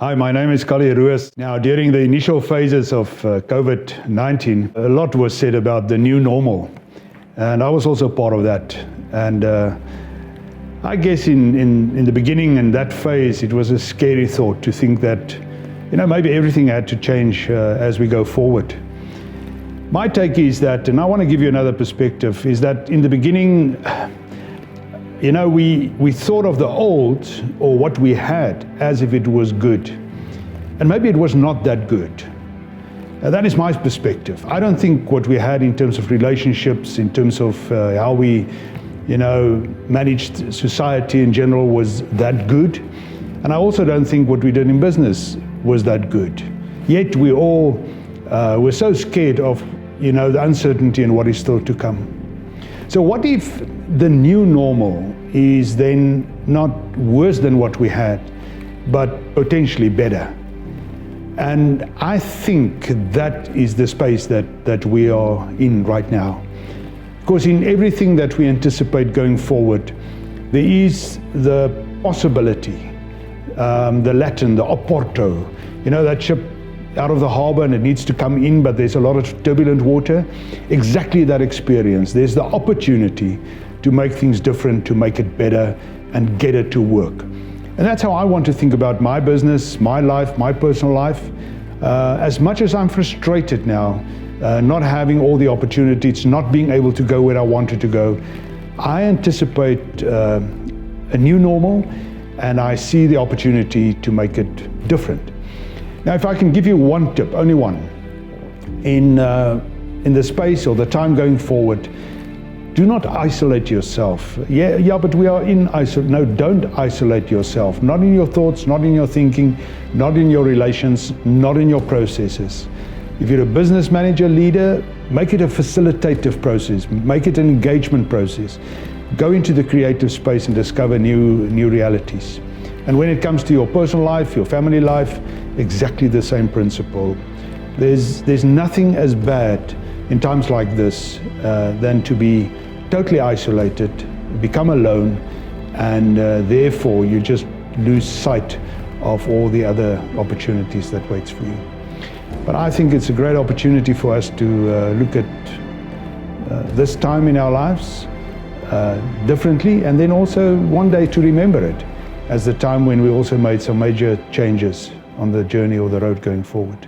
Hi, my name is Kali Ruas. Now, during the initial phases of Covid-19, a lot was said about the new normal. And I was also part of that. And I guess in the beginning, in that phase, it was a scary thought to think that, maybe everything had to change as we go forward. My take is that, and I want to give you another perspective, is that in the beginning, we thought of the old or what we had as if it was good. And maybe it was not that good. That is my perspective. I don't think what we had in terms of relationships, in terms of how we, managed society in general was that good. And I also don't think what we did in business was that good. Yet we all were so scared of, the uncertainty and what is still to come. So what if the new normal is then not worse than what we had, but potentially better? And I think that is the space that we are in right now. Because in everything that we anticipate going forward, there is the possibility, the Latin, the opporto, that ship out of the harbor and it needs to come in, but there's a lot of turbulent water. Exactly that experience. There's the opportunity to make things different, to make it better and get it to work. And that's how I want to think about my business, my life, my personal life. As much as I'm frustrated now, not having all the opportunities, not being able to go where I wanted to go, I anticipate a new normal, and I see the opportunity to make it different. Now, if I can give you one tip, only one, in the space or the time going forward, do not isolate yourself. Yeah, but we are in isolation. No, don't isolate yourself. Not in your thoughts, not in your thinking, not in your relations, not in your processes. If you're a business manager, leader, make it a facilitative process. Make it an engagement process. Go into the creative space and discover new realities. And when it comes to your personal life, your family life, exactly the same principle. There's nothing as bad in times like this than to be totally isolated, become alone, and therefore you just lose sight of all the other opportunities that waits for you. But I think it's a great opportunity for us to look at this time in our lives differently, and then also one day to remember it as the time when we also made some major changes on the journey or the road going forward.